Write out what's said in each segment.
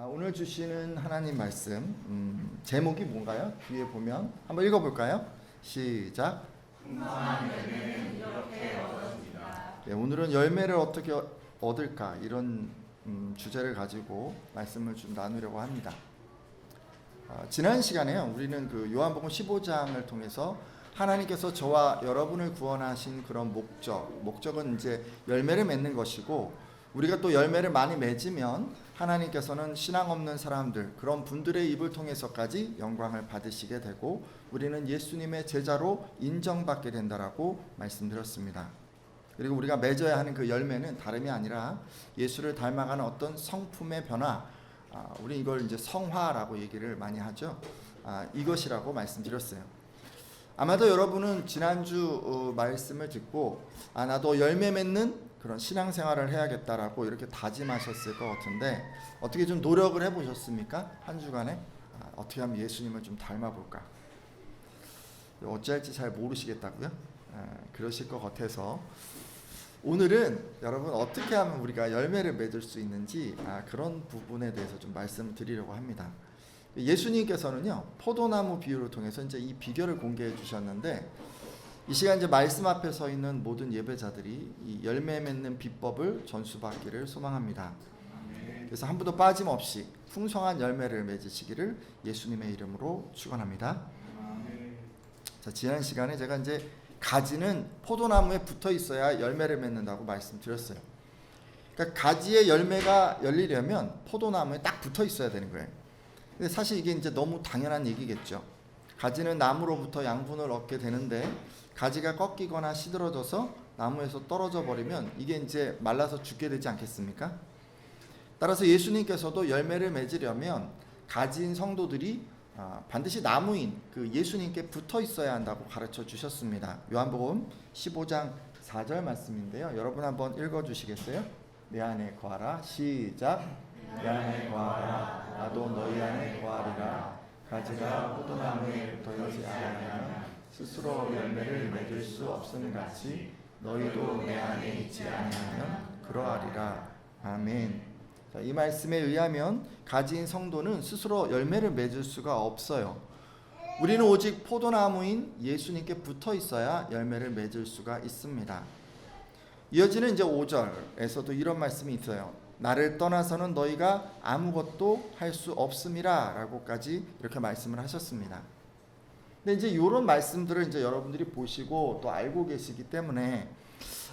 오늘 주시는 하나님 말씀 제목이 뭔가요? 뒤에 보면 한번 읽어볼까요? 시작. 풍성한 이렇게 얻었습니다. 네, 오늘은 열매를 어떻게 얻을까 이런 주제를 가지고 말씀을 좀 나누려고 합니다. 지난 시간에요, 우리는 그 요한복음 15장을 통해서 하나님께서 저와 여러분을 구원하신 그런 목적은 이제 열매를 맺는 것이고, 우리가 또 열매를 많이 맺으면 하나님께서는 신앙 없는 사람들, 그런 분들의 입을 통해서까지 영광을 받으시게 되고 우리는 예수님의 제자로 인정받게 된다라고 말씀드렸습니다. 그리고 우리가 맺어야 하는 그 열매는 다름이 아니라 예수를 닮아가는 어떤 성품의 변화, 우리 이걸 이제 성화라고 얘기를 많이 하죠. 이것이라고 말씀드렸어요. 아마도 여러분은 지난주 말씀을 듣고 나도 열매 맺는 그런 신앙생활을 해야겠다라고 이렇게 다짐하셨을 것 같은데, 어떻게 좀 노력을 해보셨습니까? 한 주간에 어떻게 하면 예수님을 좀 닮아볼까? 어찌할지 잘 모르시겠다고요? 그러실 것 같아서 오늘은 여러분 어떻게 하면 우리가 열매를 맺을 수 있는지 그런 부분에 대해서 좀 말씀을 드리려고 합니다. 예수님께서는요, 포도나무 비유를 통해서 이제 이 비결을 공개해 주셨는데, 이 시간 이제 말씀 앞에 서 있는 모든 예배자들이 이 열매 맺는 비법을 전수받기를 소망합니다. 그래서 한 분도 빠짐없이 풍성한 열매를 맺으시기를 예수님의 이름으로 축원합니다. 자, 지난 시간에 제가 이제 가지는 포도나무에 붙어 있어야 열매를 맺는다고 말씀드렸어요. 그러니까 가지의 열매가 열리려면 포도나무에 딱 붙어 있어야 되는 거예요. 근데 사실 이게 이제 너무 당연한 얘기겠죠. 가지는 나무로부터 양분을 얻게 되는데 가지가 꺾이거나 시들어져서 나무에서 떨어져 버리면 이게 이제 말라서 죽게 되지 않겠습니까? 따라서 예수님께서도 열매를 맺으려면 가지인 성도들이 반드시 나무인 그 예수님께 붙어 있어야 한다고 가르쳐 주셨습니다. 요한복음 15장 4절 말씀인데요. 여러분 한번 읽어 주시겠어요? 내 안에 거하라. 시작. 내 안에 거하라. 나도 너희 안에 거하리라. 가지가 포도나무에 붙어있지 않으면 스스로 열매를 맺을 수 없음 같이 너희도 내 안에 있지 않으면 그러하리라. 아멘. 자, 이 말씀에 의하면 가지인 성도는 스스로 열매를 맺을 수가 없어요. 우리는 오직 포도나무인 예수님께 붙어 있어야 열매를 맺을 수가 있습니다. 이어지는 이제 5절에서도 이런 말씀이 있어요. 나를 떠나서는 너희가 아무것도 할 수 없음이라 라고까지 이렇게 말씀을 하셨습니다. 근데 이제 이런 말씀들을 이제 여러분들이 보시고 또 알고 계시기 때문에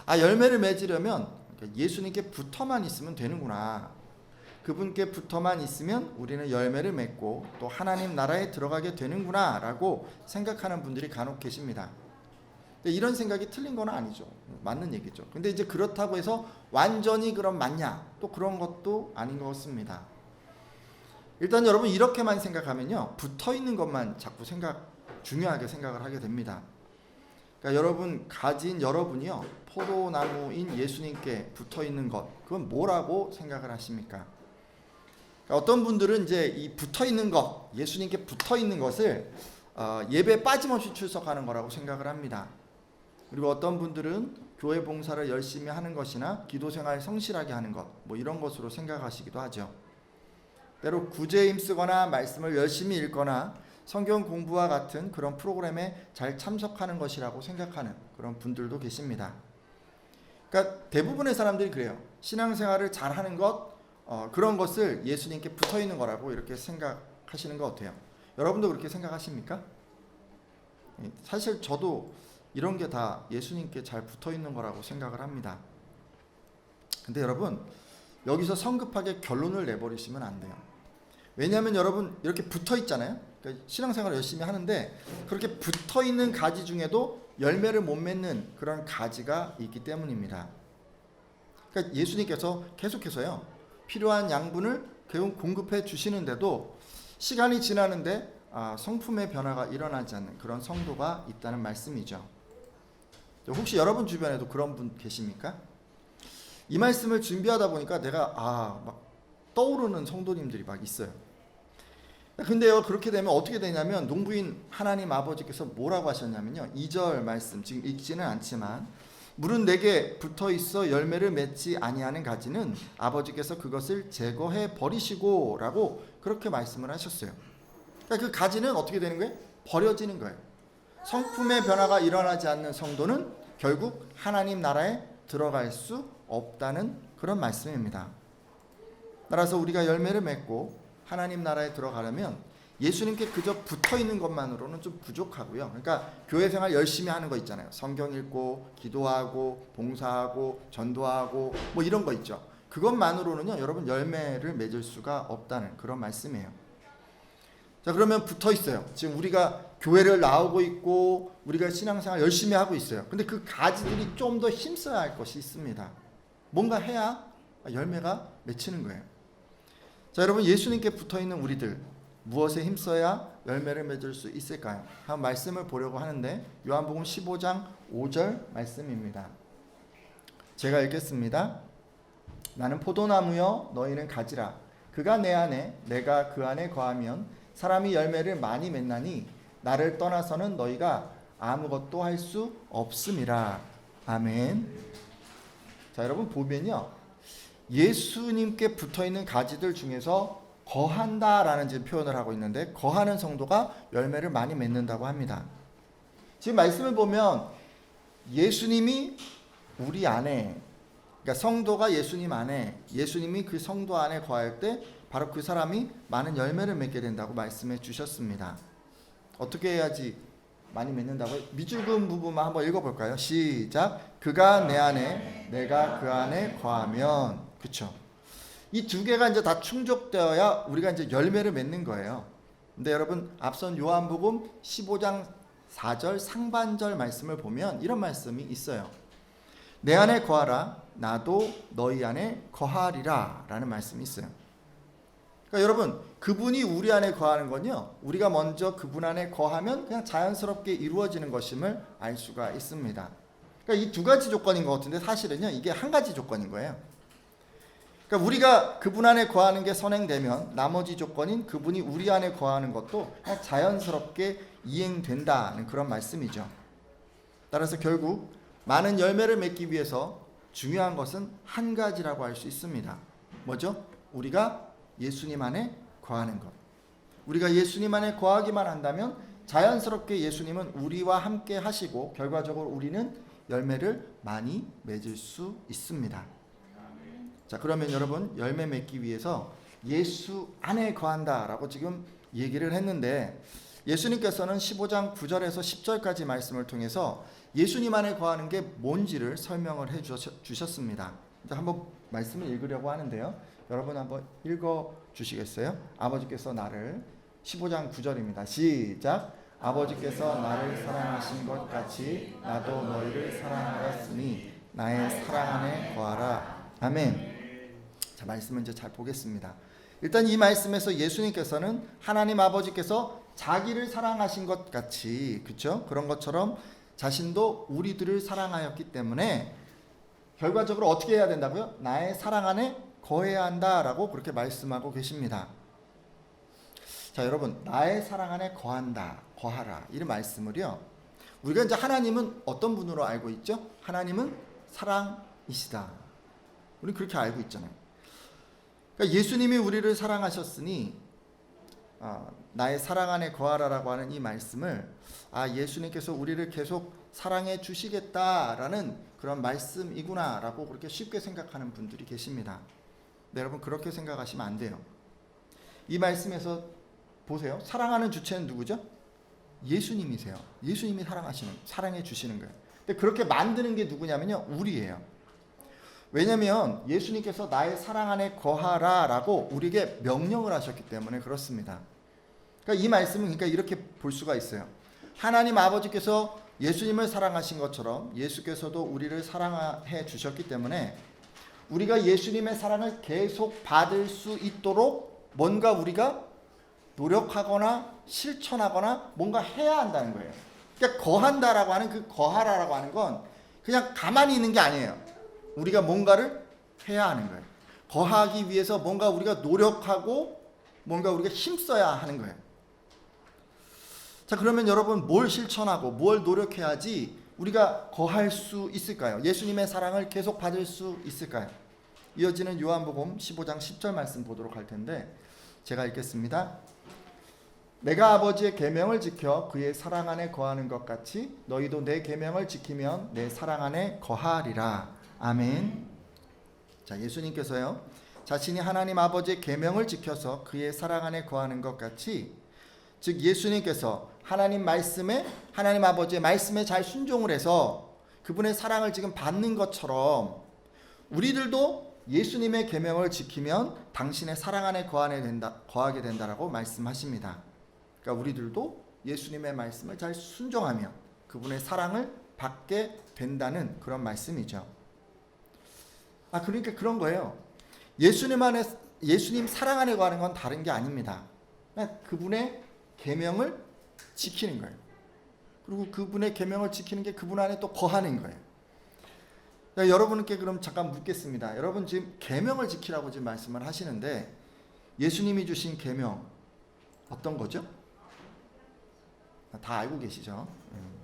열매를 맺으려면 예수님께 붙어만 있으면 되는구나, 그분께 붙어만 있으면 우리는 열매를 맺고 또 하나님 나라에 들어가게 되는구나 라고 생각하는 분들이 간혹 계십니다. 이런 생각이 틀린 건 아니죠. 맞는 얘기죠. 근데 이제 그렇다고 해서 완전히 그럼 맞냐? 또 그런 것도 아닌 것 같습니다. 일단 여러분 이렇게만 생각하면요, 붙어 있는 것만 자꾸 중요하게 생각을 하게 됩니다. 그러니까 여러분 가진 여러분이요, 포도나무인 예수님께 붙어 있는 것, 그건 뭐라고 생각을 하십니까? 그러니까 어떤 분들은 이제 이 붙어 있는 것, 예수님께 붙어 있는 것을 예배 빠짐없이 출석하는 거라고 생각을 합니다. 그리고 어떤 분들은 교회 봉사를 열심히 하는 것이나 기도생활 성실하게 하는 것, 뭐 이런 것으로 생각하시기도 하죠. 때로 구제에 힘쓰거나 말씀을 열심히 읽거나 성경 공부와 같은 그런 프로그램에 잘 참석하는 것이라고 생각하는 그런 분들도 계십니다. 그러니까 대부분의 사람들이 그래요. 신앙생활을 잘하는 것, 그런 것을 예수님께 붙어있는 거라고 이렇게 생각하시는 거 어때요? 여러분도 그렇게 생각하십니까? 사실 저도 이런 게 다 예수님께 잘 붙어있는 거라고 생각을 합니다. 근데 여러분 여기서 성급하게 결론을 내버리시면 안 돼요. 왜냐하면 여러분 이렇게 붙어있잖아요. 그러니까 신앙생활을 열심히 하는데 그렇게 붙어있는 가지 중에도 열매를 못 맺는 그런 가지가 있기 때문입니다. 그러니까 예수님께서 계속해서요, 필요한 양분을 공급해 주시는데도 시간이 지나는데 성품의 변화가 일어나지 않는 그런 성도가 있다는 말씀이죠. 혹시 여러분 주변에도 그런 분 계십니까? 이 말씀을 준비하다 보니까 내가 막 떠오르는 성도님들이 막 있어요. 근데요, 그렇게 되면 어떻게 되냐면 농부인 하나님 아버지께서 뭐라고 하셨냐면요, 2절 말씀 지금 읽지는 않지만 물은 내게 붙어 있어 열매를 맺지 아니하는 가지는 아버지께서 그것을 제거해 버리시고라고 그렇게 말씀을 하셨어요. 그러니까 그 가지는 어떻게 되는 거예요? 버려지는 거예요. 성품의 변화가 일어나지 않는 성도는 결국 하나님 나라에 들어갈 수 없다는 그런 말씀입니다. 따라서 우리가 열매를 맺고 하나님 나라에 들어가려면 예수님께 그저 붙어 있는 것만으로는 좀 부족하고요. 그러니까 교회 생활 열심히 하는 거 있잖아요. 성경 읽고 기도하고 봉사하고 전도하고 뭐 이런 거 있죠. 그것만으로는요, 여러분 열매를 맺을 수가 없다는 그런 말씀이에요. 자, 그러면 붙어 있어요. 지금 우리가 교회를 나오고 있고 우리가 신앙생활 열심히 하고 있어요. 근데 그 가지들이 좀 더 힘써야 할 것이 있습니다. 뭔가 해야 열매가 맺히는 거예요. 자, 여러분 예수님께 붙어 있는 우리들 무엇에 힘써야 열매를 맺을 수 있을까요? 한 말씀을 보려고 하는데 요한복음 15장 5절 말씀입니다. 제가 읽겠습니다. 나는 포도나무여 너희는 가지라. 그가 내 안에 내가 그 안에 거하면 사람이 열매를 많이 맺나니 나를 떠나서는 너희가 아무것도 할 수 없음이라. 아멘. 자, 여러분 보면요, 예수님께 붙어있는 가지들 중에서 거한다라는 지금 표현을 하고 있는데 거하는 성도가 열매를 많이 맺는다고 합니다. 지금 말씀을 보면 예수님이 우리 안에, 그러니까 성도가 예수님 안에, 예수님이 그 성도 안에 거할 때 바로 그 사람이 많은 열매를 맺게 된다고 말씀해 주셨습니다. 어떻게 해야지 많이 맺는다고요? 밑줄금 부분만 한번 읽어볼까요? 시작. 그가 내 안에 내가 그 안에 거하면. 그렇죠. 이 두 개가 이제 다 충족되어야 우리가 이제 열매를 맺는 거예요. 근데 여러분 앞선 요한복음 15장 4절 상반절 말씀을 보면 이런 말씀이 있어요. 내 안에 거하라 나도 너희 안에 거하리라 라는 말씀이 있어요. 그러니까 여러분 그분이 우리 안에 거하는 건요, 우리가 먼저 그분 안에 거하면 그냥 자연스럽게 이루어지는 것임을 알 수가 있습니다. 그러니까 이 두 가지 조건인 것 같은데 사실은요 이게 한 가지 조건인 거예요. 그러니까 우리가 그분 안에 거하는 게 선행되면 나머지 조건인 그분이 우리 안에 거하는 것도 그냥 자연스럽게 이행된다는 그런 말씀이죠. 따라서 결국 많은 열매를 맺기 위해서 중요한 것은 한 가지라고 할 수 있습니다. 뭐죠? 우리가 예수님 안에 거하는 것. 우리가 예수님 안에 거하기만 한다면 자연스럽게 예수님은 우리와 함께 하시고 결과적으로 우리는 열매를 많이 맺을 수 있습니다. 자, 그러면 여러분 열매 맺기 위해서 예수 안에 거한다라고 지금 얘기를 했는데 예수님께서는 15장 9절에서 10절까지 말씀을 통해서 예수님 안에 거하는 게 뭔지를 설명을 해 주셨습니다. 한번 말씀을 읽으려고 하는데요. 여러분 한번 읽어 주시겠어요? 아버지께서 나를 15장 9절입니다. 시작. 아버지께서 나를 사랑하신 것 같이 나도 너희를 사랑하였으니 나의 사랑 안에 거하라. 아멘. 자, 말씀을 이제 잘 보겠습니다. 일단 이 말씀에서 예수님께서는 하나님 아버지께서 자기를 사랑하신 것 같이, 그렇죠? 그런 것처럼 자신도 우리들을 사랑하였기 때문에 결과적으로 어떻게 해야 된다고요? 나의 사랑 안에 거해야 한다라고 그렇게 말씀하고 계십니다. 자, 여러분 나의 사랑 안에 거한다, 거하라 이런 말씀을요, 우리가 이제 하나님은 어떤 분으로 알고 있죠? 하나님은 사랑이시다. 우리 그렇게 알고 있잖아요. 그러니까 예수님이 우리를 사랑하셨으니 나의 사랑 안에 거하라라고 하는 이 말씀을 예수님께서 우리를 계속 사랑해 주시겠다라는 그런 말씀이구나라고 그렇게 쉽게 생각하는 분들이 계십니다. 네, 여러분 그렇게 생각하시면 안 돼요. 이 말씀에서 보세요. 사랑하는 주체는 누구죠? 예수님이세요. 예수님이 사랑해 주시는 거예요. 근데 그렇게 만드는 게 누구냐면요, 우리예요. 왜냐하면 예수님께서 나의 사랑 안에 거하라라고 우리에게 명령을 하셨기 때문에 그렇습니다. 그러니까 이 말씀은 그러니까 이렇게 볼 수가 있어요. 하나님 아버지께서 예수님을 사랑하신 것처럼 예수께서도 우리를 사랑해 주셨기 때문에 우리가 예수님의 사랑을 계속 받을 수 있도록 뭔가 우리가 노력하거나 실천하거나 뭔가 해야 한다는 거예요. 그러니까 거한다라고 하는 그 거하라라고 하는 건 그냥 가만히 있는 게 아니에요. 우리가 뭔가를 해야 하는 거예요. 거하기 위해서 뭔가 우리가 노력하고 뭔가 우리가 힘써야 하는 거예요. 자, 그러면 여러분 뭘 실천하고 뭘 노력해야지 우리가 거할 수 있을까요? 예수님의 사랑을 계속 받을 수 있을까요? 이어지는 요한복음 15장 10절 말씀 보도록 할 텐데 제가 읽겠습니다. 내가 아버지의 계명을 지켜 그의 사랑 안에 거하는 것 같이 너희도 내 계명을 지키면 내 사랑 안에 거하리라. 아멘. 자, 예수님께서요, 자신이 하나님 아버지의 계명을 지켜서 그의 사랑 안에 거하는 것 같이, 즉 예수님께서 하나님 말씀에, 하나님 아버지의 말씀에 잘 순종을 해서 그분의 사랑을 지금 받는 것처럼 우리들도 예수님의 계명을 지키면 당신의 사랑 안에 거하게 된다라고 말씀하십니다. 그러니까 우리들도 예수님의 말씀을 잘 순종하며 그분의 사랑을 받게 된다는 그런 말씀이죠. 그러니까 그런 거예요. 예수님 사랑 안에 거하는 건 다른 게 아닙니다. 그냥 그분의 계명을 지키는 거예요. 그리고 그분의 계명을 지키는 게 그분 안에 또 거하는 거예요. 여러분께 그럼 잠깐 묻겠습니다. 여러분 지금 계명을 지키라고 지금 말씀을 하시는데 예수님이 주신 계명 어떤 거죠? 다 알고 계시죠?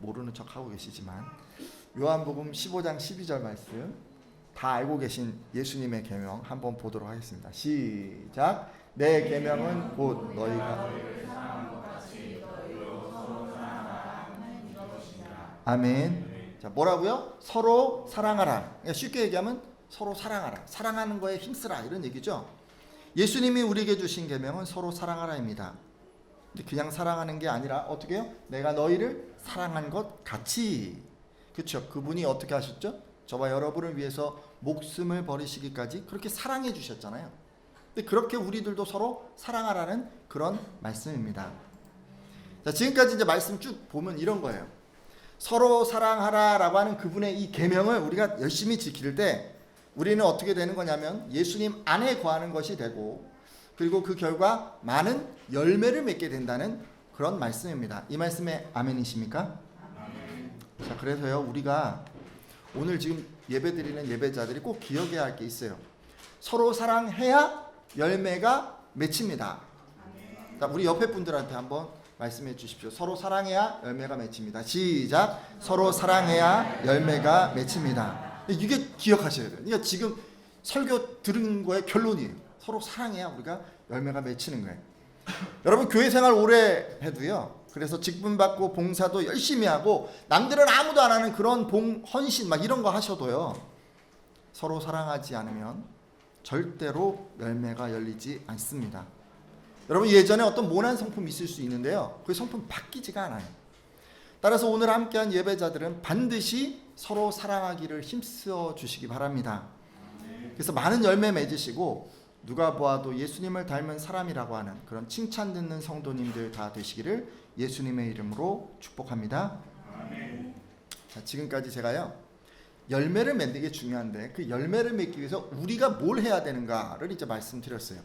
모르는 척 하고 계시지만 요한복음 15장 12절 말씀 다 알고 계신 예수님의 계명 한번 보도록 하겠습니다. 시작. 내 계명은 곧 너희가 아멘. 자, 뭐라고요? 서로 사랑하라. 그러니까 쉽게 얘기하면 서로 사랑하라. 사랑하는 거에 힘쓰라 이런 얘기죠. 예수님이 우리에게 주신 계명은 서로 사랑하라입니다. 그냥 사랑하는 게 아니라 어떻게 해요? 내가 너희를 사랑한 것 같이. 그렇죠? 그분이 어떻게 하셨죠? 저와 여러분을 위해서 목숨을 버리시기까지 그렇게 사랑해 주셨잖아요. 근데 그렇게 우리들도 서로 사랑하라는 그런 말씀입니다. 자, 지금까지 이제 말씀 쭉 보면 이런 거예요. 서로 사랑하라라고 하는 그분의 이 계명을 우리가 열심히 지킬 때 우리는 어떻게 되는 거냐면 예수님 안에 거하는 것이 되고, 그리고 그 결과 많은 열매를 맺게 된다는 그런 말씀입니다. 이 말씀에 아멘이십니까? 아멘. 자, 그래서요 우리가 오늘 지금 예배드리는 예배자들이 꼭 기억해야 할 게 있어요. 서로 사랑해야 열매가 맺힙니다. 자, 우리 옆에 분들한테 한번 말씀해 주십시오. 서로 사랑해야 열매가 맺힙니다. 시작. 서로 사랑해야 열매가 맺힙니다. 이게 기억하셔야 돼요. 그러니까 지금 설교 들은 거의 결론이에요. 서로 사랑해야 우리가 열매가 맺히는 거예요. 여러분 교회 생활 오래 해도요, 그래서 직분 받고 봉사도 열심히 하고 남들은 아무도 안 하는 그런 헌신 막 이런 거 하셔도요, 서로 사랑하지 않으면 절대로 열매가 열리지 않습니다. 여러분 예전에 어떤 모난 성품이 있을 수 있는데요, 그 성품 바뀌지가 않아요. 따라서 오늘 함께한 예배자들은 반드시 서로 사랑하기를 힘써 주시기 바랍니다. 그래서 많은 열매 맺으시고 누가 보아도 예수님을 닮은 사람이라고 하는 그런 칭찬 듣는 성도님들 다 되시기를 예수님의 이름으로 축복합니다. 자, 지금까지 제가요 열매를 맺는 게 중요한데 그 열매를 맺기 위해서 우리가 뭘 해야 되는가를 이제 말씀드렸어요.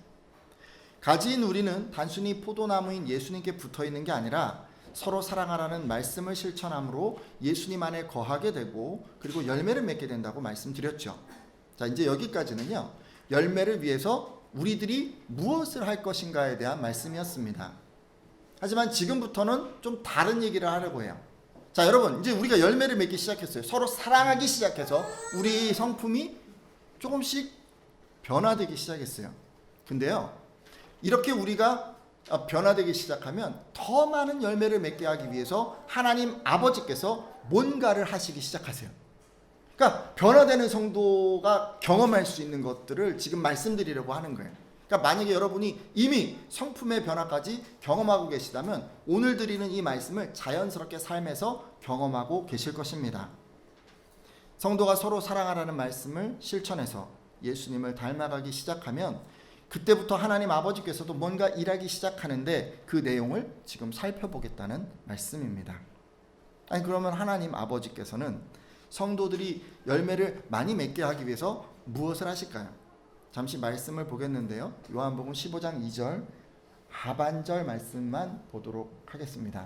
가지인 우리는 단순히 포도나무인 예수님께 붙어있는 게 아니라 서로 사랑하라는 말씀을 실천함으로 예수님 안에 거하게 되고 그리고 열매를 맺게 된다고 말씀드렸죠. 자, 이제 여기까지는요 열매를 위해서 우리들이 무엇을 할 것인가에 대한 말씀이었습니다. 하지만 지금부터는 좀 다른 얘기를 하려고 해요. 자, 여러분 이제 우리가 열매를 맺기 시작했어요. 서로 사랑하기 시작해서 우리 성품이 조금씩 변화되기 시작했어요. 근데요 이렇게 우리가 변화되기 시작하면 더 많은 열매를 맺게 하기 위해서 하나님 아버지께서 뭔가를 하시기 시작하세요. 그러니까 변화되는 성도가 경험할 수 있는 것들을 지금 말씀드리려고 하는 거예요. 그러니까 만약에 여러분이 이미 성품의 변화까지 경험하고 계시다면 오늘 드리는 이 말씀을 자연스럽게 삶에서 경험하고 계실 것입니다. 성도가 서로 사랑하라는 말씀을 실천해서 예수님을 닮아가기 시작하면 그때부터 하나님 아버지께서도 뭔가 일하기 시작하는데 그 내용을 지금 살펴보겠다는 말씀입니다. 아니 그러면 하나님 아버지께서는 성도들이 열매를 많이 맺게 하기 위해서 무엇을 하실까요? 잠시 말씀을 보겠는데요. 요한복음 15장 2절 하반절 말씀만 보도록 하겠습니다.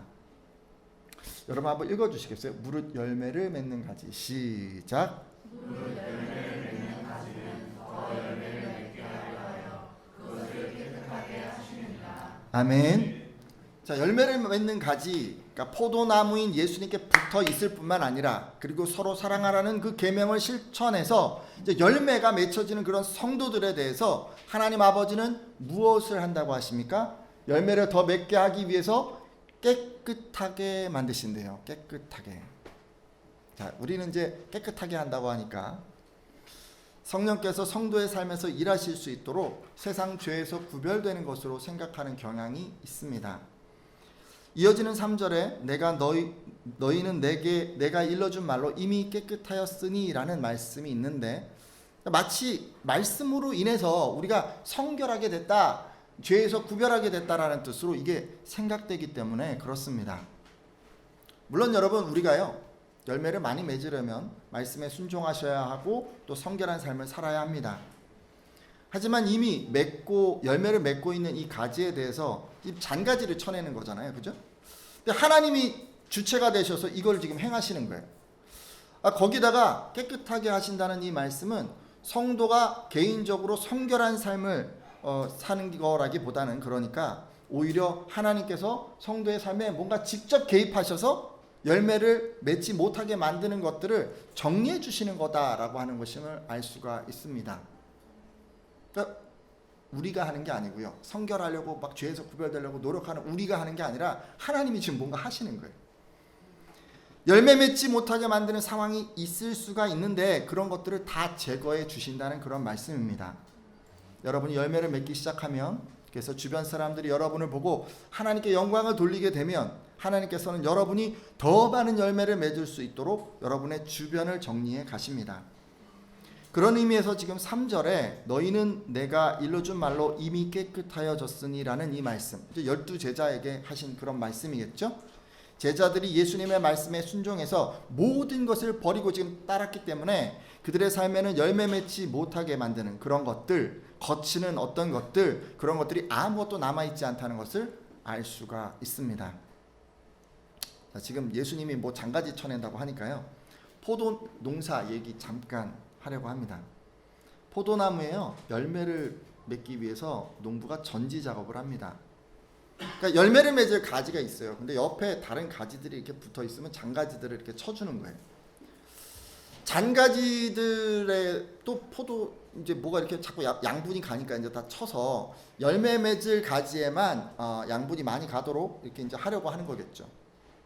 여러분 한번 읽어주시겠어요? 무릇 열매를 맺는 가지. 시작. 무릇 열매를 맺는 가지는 더 열매를 맺게 하여 그것을 깨끗하게 하시느니라. 아멘. 자, 열매를 맺는 가지 그러니까 포도나무인 예수님께 붙어 있을 뿐만 아니라 그리고 서로 사랑하라는 그 계명을 실천해서 이제 열매가 맺혀지는 그런 성도들에 대해서 하나님 아버지는 무엇을 한다고 하십니까? 열매를 더 맺게 하기 위해서 깨끗하게 만드신대요. 깨끗하게. 자, 우리는 이제 깨끗하게 한다고 하니까 성령께서 성도의 삶에서 일하실 수 있도록 세상 죄에서 구별되는 것으로 생각하는 경향이 있습니다. 이어지는 3절에 너희는 내가 일러준 말로 이미 깨끗하였으니 라는 말씀이 있는데 마치 말씀으로 인해서 우리가 성결하게 됐다, 죄에서 구별하게 됐다라는 뜻으로 이게 생각되기 때문에 그렇습니다. 물론 여러분, 우리가요 열매를 많이 맺으려면 말씀에 순종하셔야 하고 또 성결한 삶을 살아야 합니다. 하지만 이미 열매를 맺고 있는 이 가지에 대해서 이 잔가지를 쳐내는 거잖아요, 그죠? 근데 하나님이 주체가 되셔서 이걸 지금 행하시는 거예요. 거기다가 깨끗하게 하신다는 이 말씀은 성도가 개인적으로 성결한 삶을 사는 거라기보다는, 그러니까 오히려 하나님께서 성도의 삶에 뭔가 직접 개입하셔서 열매를 맺지 못하게 만드는 것들을 정리해 주시는 거다라고 하는 것임을 알 수가 있습니다. 그러니까 우리가 하는 게 아니고요, 성결하려고 막 죄에서 구별되려고 노력하는 우리가 하는 게 아니라 하나님이 지금 뭔가 하시는 거예요. 열매 맺지 못하게 만드는 상황이 있을 수가 있는데 그런 것들을 다 제거해 주신다는 그런 말씀입니다. 여러분이 열매를 맺기 시작하면, 그래서 주변 사람들이 여러분을 보고 하나님께 영광을 돌리게 되면 하나님께서는 여러분이 더 많은 열매를 맺을 수 있도록 여러분의 주변을 정리해 가십니다. 그런 의미에서 지금 3절에 너희는 내가 일러준 말로 이미 깨끗하여졌으니 라는 이 말씀, 이제 12제자에게 하신 그런 말씀이겠죠. 제자들이 예수님의 말씀에 순종해서 모든 것을 버리고 지금 따랐기 때문에 그들의 삶에는 열매 맺지 못하게 만드는 그런 것들, 거치는 어떤 것들, 그런 것들이 아무것도 남아있지 않다는 것을 알 수가 있습니다. 자, 지금 예수님이 뭐 장가지 쳐낸다고 하니까요, 포도 농사 얘기 잠깐 하려고 합니다. 포도나무에요, 열매를 맺기 위해서 농부가 전지 작업을 합니다. 그러니까 열매를 맺을 가지가 있어요. 근데 옆에 다른 가지들이 이렇게 붙어 있으면 잔가지들을 이렇게 쳐주는 거예요. 잔가지들의 또 포도 이제 뭐가 이렇게 자꾸 양분이 가니까 이제 다 쳐서 열매 맺을 가지에만 양분이 많이 가도록 이렇게 이제 하려고 하는 거겠죠.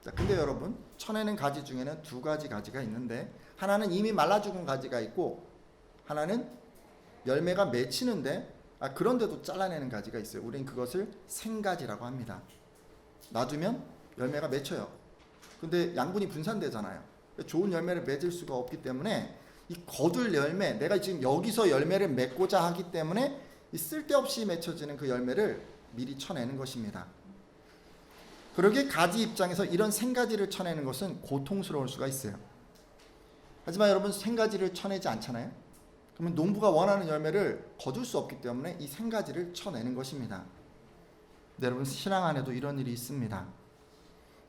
자, 근데 여러분, 쳐내는 가지 중에는 두 가지 가지가 있는데 하나는 이미 말라 죽은 가지가 있고 하나는 열매가 맺히는데 그런데도 잘라내는 가지가 있어요. 우리는 그것을 생가지라고 합니다. 놔두면 열매가 맺혀요. 근데 양분이 분산되잖아요. 좋은 열매를 맺을 수가 없기 때문에 이 거둘 열매, 내가 지금 여기서 열매를 맺고자 하기 때문에 이 쓸데없이 맺혀지는 그 열매를 미리 쳐내는 것입니다. 그러기에 가지 입장에서 이런 생가지를 쳐내는 것은 고통스러울 수가 있어요. 하지만 여러분, 생가지를 쳐내지 않잖아요. 그러면 농부가 원하는 열매를 거둘 수 없기 때문에 이 생가지를 쳐내는 것입니다. 근데 여러분, 신앙 안에도 이런 일이 있습니다.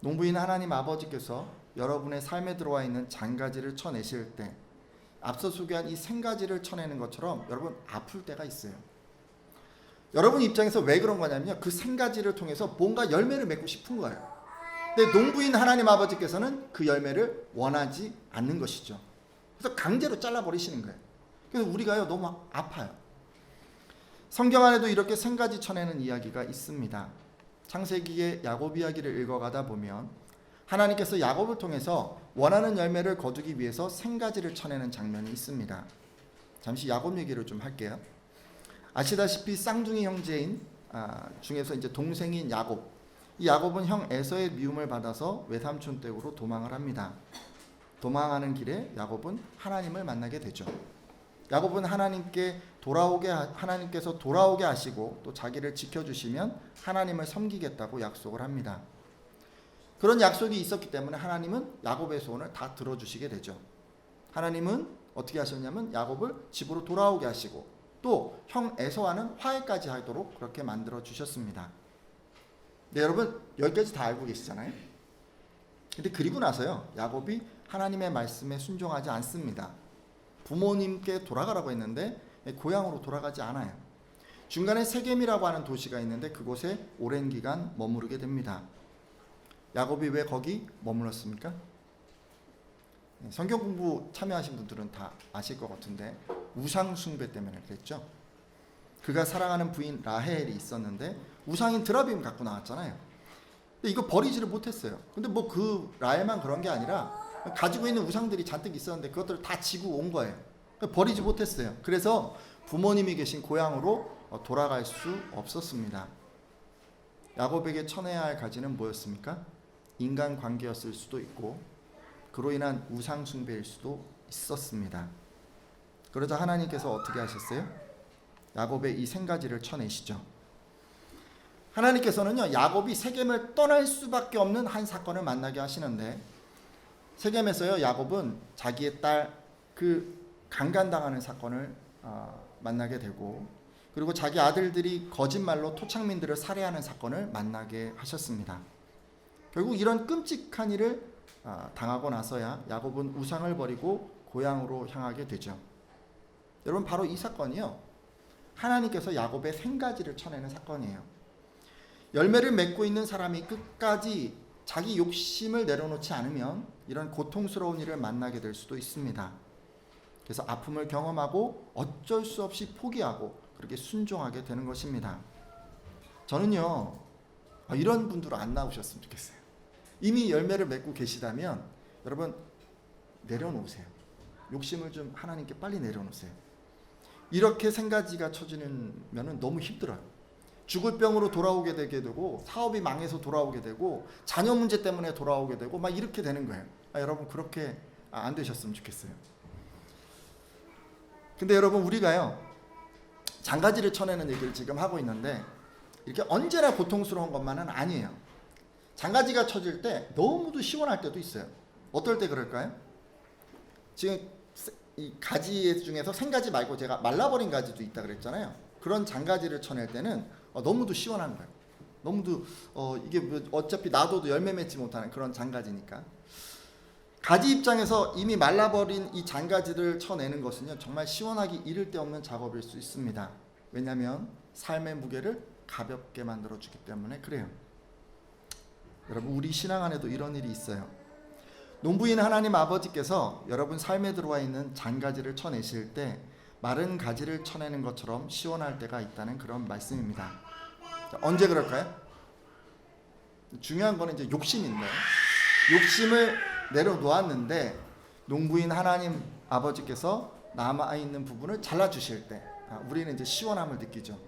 농부인 하나님 아버지께서 여러분의 삶에 들어와 있는 잔가지를 쳐내실 때 앞서 소개한 이 생가지를 쳐내는 것처럼 여러분 아플 때가 있어요. 여러분 입장에서 왜 그런 거냐면요, 그 생가지를 통해서 뭔가 열매를 맺고 싶은 거예요. 근데 농부인 하나님 아버지께서는 그 열매를 원하지 않는 것이죠. 그래서 강제로 잘라버리시는 거예요. 그래서 우리가요 너무 아파요. 성경 안에도 이렇게 생가지 쳐내는 이야기가 있습니다. 창세기의 야곱 이야기를 읽어가다 보면 하나님께서 야곱을 통해서 원하는 열매를 거두기 위해서 생가지를 쳐내는 장면이 있습니다. 잠시 야곱 얘기를 좀 할게요. 아시다시피 쌍둥이 형제인 중에서 이제 동생인 야곱, 이 야곱은 형 에서의 미움을 받아서 외삼촌 댁으로 도망을 합니다. 도망하는 길에 야곱은 하나님을 만나게 되죠. 야곱은 하나님께서 돌아오게 하시고 또 자기를 지켜주시면 하나님을 섬기겠다고 약속을 합니다. 그런 약속이 있었기 때문에 하나님은 야곱의 소원을 다 들어주시게 되죠. 하나님은 어떻게 하셨냐면 야곱을 집으로 돌아오게 하시고 또 형 에서와는 화해까지 하도록 그렇게 만들어 주셨습니다. 네, 여러분 여기까지 다 알고 계시잖아요. 근데 그리고 나서요, 야곱이 하나님의 말씀에 순종하지 않습니다. 부모님께 돌아가라고 했는데 고향으로 돌아가지 않아요. 중간에 세겜이라고 하는 도시가 있는데 그곳에 오랜 기간 머무르게 됩니다. 야곱이 왜 거기 머물렀습니까? 성경 공부 참여하신 분들은 다 아실 것 같은데 우상 숭배 때문에 그랬죠. 그가 사랑하는 부인 라헬이 있었는데 우상인 드라빔 갖고 나왔잖아요. 근데 이거 버리지를 못했어요. 근데 뭐 그 라헬만 그런 게 아니라 가지고 있는 우상들이 잔뜩 있었는데 그것들을 다 지고 온 거예요. 버리지 못했어요. 그래서 부모님이 계신 고향으로 돌아갈 수 없었습니다. 야곱에게 쳐내야 할 가지는 뭐였습니까? 인간관계였을 수도 있고 그로 인한 우상 숭배일 수도 있었습니다. 그러자 하나님께서 어떻게 하셨어요? 야곱의 이 세 가지를 쳐내시죠. 하나님께서는요, 야곱이 세겜을 떠날 수밖에 없는 한 사건을 만나게 하시는데, 세겜에서요, 야곱은 자기의 딸 그 강간당하는 사건을 만나게 되고, 그리고 자기 아들들이 거짓말로 토착민들을 살해하는 사건을 만나게 하셨습니다. 결국 이런 끔찍한 일을 당하고 나서야 야곱은 우상을 버리고 고향으로 향하게 되죠. 여러분, 바로 이 사건이요, 하나님께서 야곱의 세 가지를 쳐내는 사건이에요. 열매를 맺고 있는 사람이 끝까지 자기 욕심을 내려놓지 않으면 이런 고통스러운 일을 만나게 될 수도 있습니다. 그래서 아픔을 경험하고 어쩔 수 없이 포기하고 그렇게 순종하게 되는 것입니다. 저는요, 이런 분들은 안 나오셨으면 좋겠어요. 이미 열매를 맺고 계시다면 여러분 내려놓으세요. 욕심을 좀 하나님께 빨리 내려놓으세요. 이렇게 세 가지가 쳐지면은 너무 힘들어요. 죽을 병으로 돌아오게 되게 되고, 사업이 망해서 돌아오게 되고, 자녀 문제 때문에 돌아오게 되고, 막 이렇게 되는 거예요. 여러분 그렇게 안 되셨으면 좋겠어요. 근데 여러분, 우리가요, 장가지를 쳐내는 얘기를 지금 하고 있는데 이렇게 언제나 고통스러운 것만은 아니에요. 장가지가 쳐질 때 너무도 시원할 때도 있어요. 어떨 때 그럴까요? 지금 이 가지 중에서 생가지 말고 제가 말라버린 가지도 있다 그랬잖아요. 그런 장가지를 쳐낼 때는 너무도 시원한 거예요. 너무도 이게 뭐 어차피 놔둬도 열매 맺지 못하는 그런 장가지니까. 가지 입장에서 이미 말라버린 이 장가지를 쳐내는 것은요, 정말 시원하기 이를 데 없는 작업일 수 있습니다. 왜냐하면 삶의 무게를 가볍게 만들어주기 때문에 그래요. 여러분, 우리 신앙 안에도 이런 일이 있어요. 농부인 하나님 아버지께서 여러분 삶에 들어와 있는 장가지를 쳐내실 때 마른 가지를 쳐내는 것처럼 시원할 때가 있다는 그런 말씀입니다. 자, 언제 그럴까요? 중요한 거는 이제 욕심인데, 욕심을 내려놓았는데 농부인 하나님 아버지께서 남아있는 부분을 잘라주실 때 우리는 이제 시원함을 느끼죠.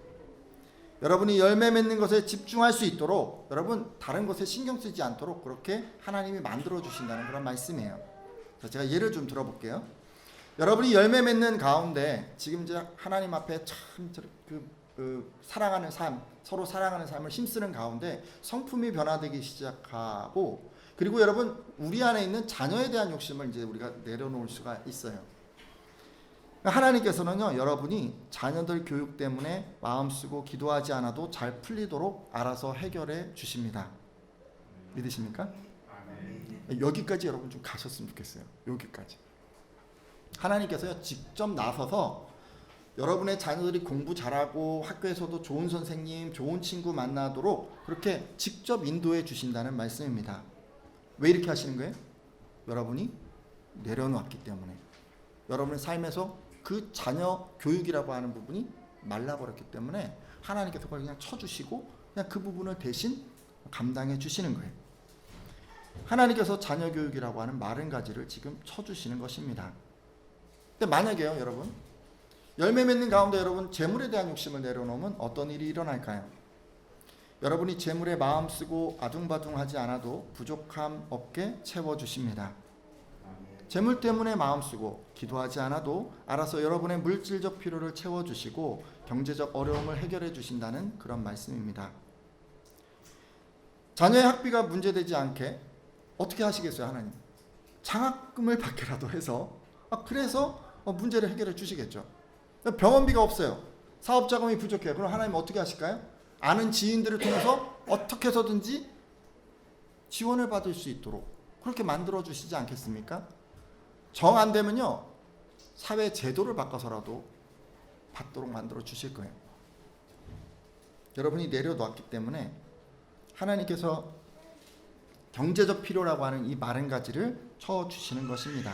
여러분이 열매 맺는 것에 집중할 수 있도록, 여러분 다른 것에 신경 쓰지 않도록 그렇게 하나님이 만들어 주신다는 그런 말씀이에요. 제가 예를 좀 들어볼게요. 여러분이 열매 맺는 가운데 지금 이제 하나님 앞에 참 사랑하는 삶, 서로 사랑하는 삶을 힘쓰는 가운데 성품이 변화되기 시작하고, 그리고 여러분 우리 안에 있는 자녀에 대한 욕심을 이제 우리가 내려놓을 수가 있어요. 하나님께서는요, 여러분이 자녀들 교육 때문에 마음 쓰고 기도하지 않아도 잘 풀리도록 알아서 해결해 주십니다. 믿으십니까? 여기까지 여러분 좀 가셨으면 좋겠어요. 여기까지. 하나님께서요, 직접 나서서 여러분의 자녀들이 공부 잘하고 학교에서도 좋은 선생님, 좋은 친구 만나도록 그렇게 직접 인도해 주신다는 말씀입니다. 왜 이렇게 하시는 거예요? 여러분이 내려놓았기 때문에. 여러분의 삶에서 그 자녀 교육이라고 하는 부분이 말라버렸기 때문에 하나님께서 그걸 그냥 쳐주시고 그냥 그 부분을 대신 감당해 주시는 거예요. 하나님께서 자녀 교육이라고 하는 마른 가지를 지금 쳐주시는 것입니다. 근데 만약에요, 여러분 열매 맺는 가운데 여러분 재물에 대한 욕심을 내려놓으면 어떤 일이 일어날까요? 여러분이 재물에 마음 쓰고 아둥바둥하지 않아도 부족함 없게 채워주십니다. 재물 때문에 마음 쓰고 기도하지 않아도 알아서 여러분의 물질적 필요를 채워주시고 경제적 어려움을 해결해 주신다는 그런 말씀입니다. 자녀의 학비가 문제되지 않게 어떻게 하시겠어요, 하나님? 장학금을 받게라도 해서 그래서 문제를 해결해 주시겠죠. 병원비가 없어요. 사업자금이 부족해요. 그럼 하나님 어떻게 하실까요? 아는 지인들을 통해서 어떻게 해서든지 지원을 받을 수 있도록 그렇게 만들어 주시지 않겠습니까? 정 안 되면요, 사회 제도를 바꿔서라도 받도록 만들어 주실 거예요. 여러분이 내려놓았기 때문에 하나님께서 경제적 필요라고 하는 이 마른 가지를 쳐 주시는 것입니다.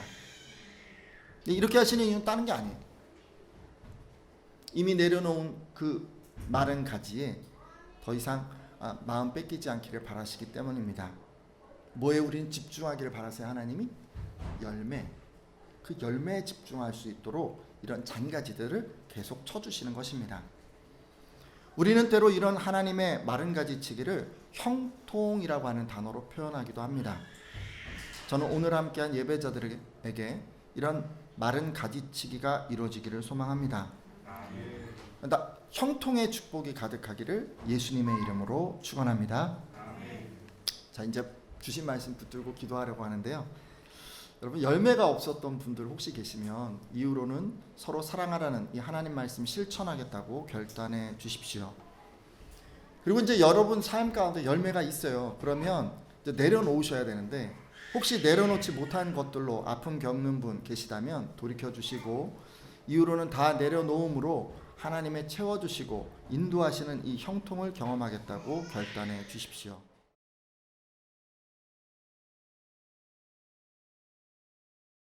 이렇게 하시는 이유는 다른 게 아니에요. 이미 내려놓은 그 마른 가지에 더 이상 마음 뺏기지 않기를 바라시기 때문입니다. 뭐에 우리는 집중하기를 바라세요? 하나님이 열매, 그 열매에 집중할 수 있도록 이런 잔가지들을 계속 쳐주시는 것입니다. 우리는 때로 이런 하나님의 마른 가지치기를 형통이라고 하는 단어로 표현하기도 합니다. 저는 오늘 함께한 예배자들에게 이런 마른 가지치기가 이루어지기를 소망합니다. 형통의 축복이 가득하기를 예수님의 이름으로 축원합니다. 자, 이제 주신 말씀 붙들고 기도하려고 하는데요. 여러분, 열매가 없었던 분들 혹시 계시면 이후로는 서로 사랑하라는 이 하나님 말씀 실천하겠다고 결단해 주십시오. 그리고 이제 여러분 삶 가운데 열매가 있어요. 그러면 이제 내려놓으셔야 되는데, 혹시 내려놓지 못한 것들로 아픔 겪는 분 계시다면 돌이켜 주시고, 이후로는 다 내려놓음으로 하나님의 채워주시고 인도하시는 이 형통을 경험하겠다고 결단해 주십시오.